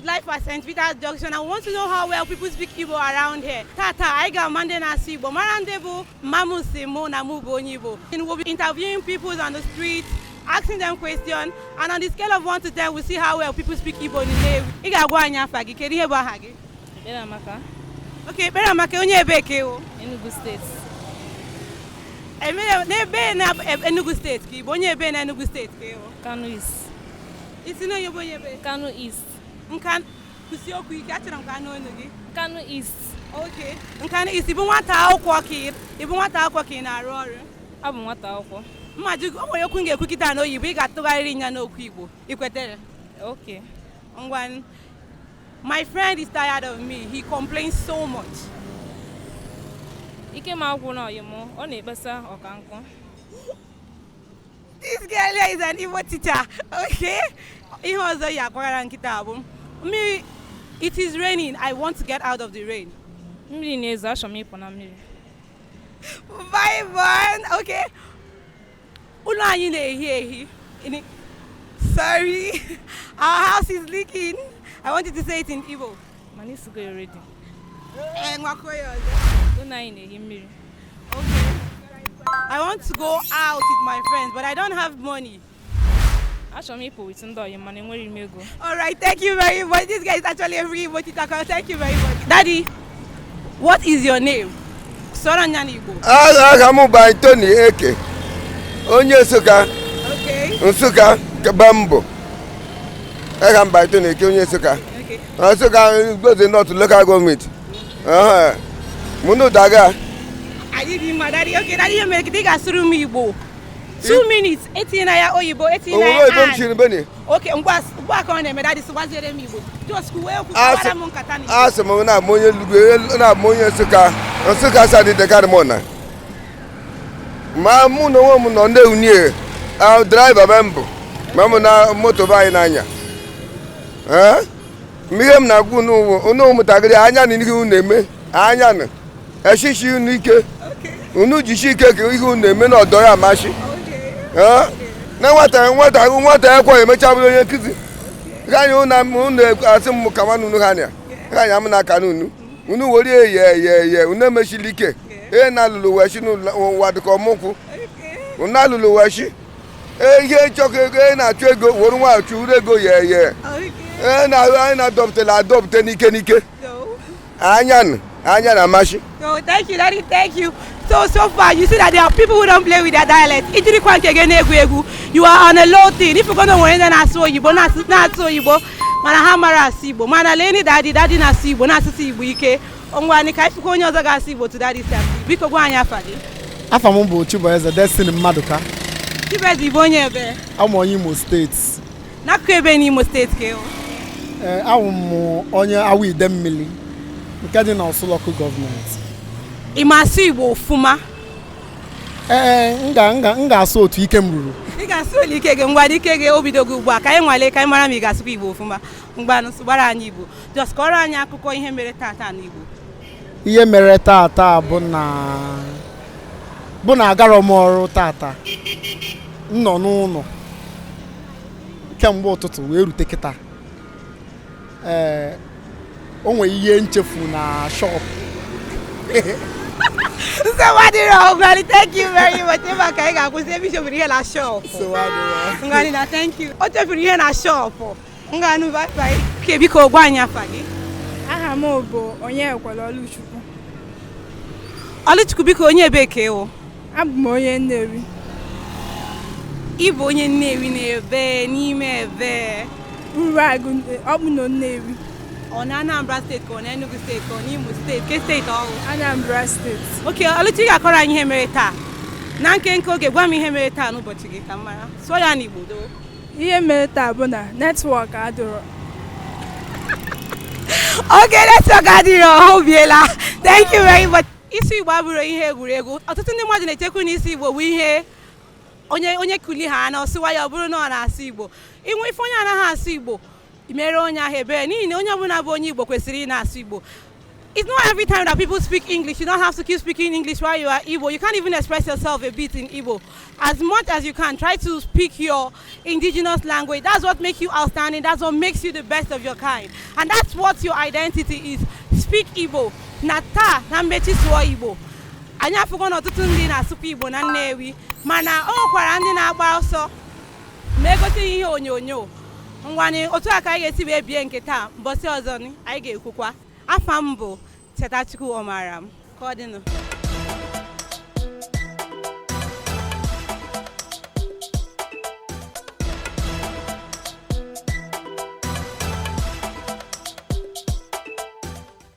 Life at St. Peter's Junction. I want to know how well people speak Igbo around here. Tata, I got Mande na Igbo. Marandebu, Mamu Simo na Mubo Igbo. And we'll be interviewing people on the streets, asking them questions, and on the scale of 1 to 10, we'll see how well people speak Igbo in the name. Iga gwa anya fagi, keri heba hagi. Beramaka. Okay, Beramaka onye ebeke o. Enugu State. Nebe na Enugu State ki, onye ebe na Enugu State ke o. Kano East. Isi no yobo yebe. Kano East. Nkan kusi okwu ike achọrọ m ka anụ ọnụ gị. Kano East. Okay. Nkan isi bụ nwata akwụkwọ ka ị na-arụ ọrụ. Abụ nwata akwụkwọ. Mmaju o nwere okwu m ga-ekwu kịta n'oyibo ị ga-atụgharịrị ya n'okwu Igbo. Ị kwetere? Okay. Ngwan. My friend is tired of me. He complains so much. Ike ma agwụ na oyimo, ọ na-ekpesa ọkankụ. This girl here is an Igbo teacher. Okay? Ihe ọzọ ya akwagara nkịta abụ. Me, it is raining. I want to get out of the rain. Mmiri na-ezo, achọrọ m ịpụ na mmiri. Bye, bye. Okay. Ụlọ anyị na-ehi. Sorry. Our house is leaking. I want you to say it in Igbo. Mana isugo already. Ụlọ anyị na-ehi mmiri. Okay. I want to go out with my friends, but I don't have money. Achọrọ m ịpụ with ndị ọyị mana enwere m ego. All right, thank you very much. This guy is actually a free Igbo. Thank you very much. Daddy, what is your name? Soranya Igbo. Aha m bụ Anthony Eke. Onye Nsụka. Okay. Nsụka Kabambo. Aha m bụ Anthony Eke onye Nsụka. Okay. Nsụka goes not local government. Munu daga. I did him, Daddy. Okay, Daddy, you make it a room Igbo. 2 minutes. 18 na ya Oyibo, 18 na ya. Okay, ngwa ka na-eme Daddy swazere m Igbo. Just kuwe okwu kwara m nkata ni. Asị m na amonye lugo na amonye Nsụka sa dị dekar mona. Ma mụ na onwe m nọ ndị unie. Driver bembo. Ma mụ na moto ba anyị n'anya. Ihe m na-agwụ n'ụwa ụmụntakịrị anya na ihe unu na-eme anya na eshishi unu ike unu jishi ike ka ihe unu na-eme n'ọdọ ya amashi na nwata ekwe emechabụrụ onye nkụzi anyị unu asị m kawa n'unu ha anya anyị am na aka n'unu unu were ye unu emechili ike ihe na-alụlụ weshi n'ụwa dịka ọmụkwụ unu alụlụ weshi ihe chọkọ ego na-achụ ego were nwa chụrụ ego ye anyị na-adọpụta n'ike anya na mashi. So thank you, Daddy, thank you. So far you see that there are people who don't play with their dialect. You are on a low thing. If you're going to win, then I saw you, but not so you, but mana hamara sibo. Mana leni daddy na sibo, na sisi Igbo ike. Ongwani ka ifuko onye ọzọ ga sibo to daddy sef. Biko gwa anyị afa gị. Afa m bụ Chibueze Destiny Mmaduka. Chibueze Igbo onye ebe? Amụ onye Imo State. N'akụkụ ebe n'Imo State ke o? Awụ m onye Awa Idemmili nke dị na Ọsụ Local Government. Ị ma asụ Igbo ofuma? M ga-asụ otu ike m ruru. Ị ga-asụ ole ike gị ngwa ike gị obido gị ugbu a ka anyị nwale ka anyị mara ma ị ga-asụkwa Igbo ofuma. Ngwa gbara anyị Igbo. Just kọrọ anyị akụkọ ihe mere tata n'Igbo. Ihe mere tata bụ na agara m ọrụ tata. M nọ n'ụlọ kemgbe ụtụtụ wee rute kịta. O nwere ihe nchefu na shop. Thank you very much. Ebe ka anyị ga-akwụsị ebe ichefuru ihe na shop. Ngani na thank you. O chefuru ihe na shop. Ngani bye bye. Ke biko gwa anyị afa gị. Aha m bụ onye ekwere Oluchukwu. Oluchukwu biko onye ebe ke o? Abụ m onye Nnewi. Ị bụ onye Nnewi na-ebe n'ime ebe. Uru ọ bụ na Nnewi. Ọ na Anambra State ka ọ na Enugu State ka ọ na Imo State ke steeti ọhụụ? Anambra State. Okay, Oluchi ga-akọrọ anyị ihe mere taa. Na nkenke oge gwa m ihe mere taa n'ụbọchị gị ka m mara. Sụọ ya n'Igbo doo. Ihe mere taa bụ na netwọk adịrọ. Okay, netwọk adịrọ obiela. Thank you very much. Isi Igbo abụrụ ihe egwuregwu. Ọtụtụ ndị mmadụ na-echekwa n'isi Igbo bụ ihe onye kuli ha na ọsịwa ya ọ bụrụ na ọ na-asụ Igbo. Inwe ife onye anaghị asụ Igbo mere onye ahụ ebere n'ihi na onye ọbụla bụ onye Igbo kwesịrị ị na-asụ Igbo. it's not every time that people speak English. You don't have to keep speaking English while you are Igbo. You can't even express yourself a bit in Igbo. As much as you can, try to speak your indigenous language. That's what makes you outstanding. That's what makes you the best of your kind. And that's what your identity is. Speak Igbo. Nata na mmechi suo Igbo. Anyị afụgo n'ọtụtụ ndị na-asụkwa Igbo na Nnewi, mana o nwekwara ndị na-agba ọsọ ma egote ihe onyonyo. Ngwani otu aka anyị ga-esi wee bie nke taa, mbọsị ọzọ anyị ga-ekwukwa. Afa m bụ Chetachukwu Ọmaram. Ka ọ dịnụ.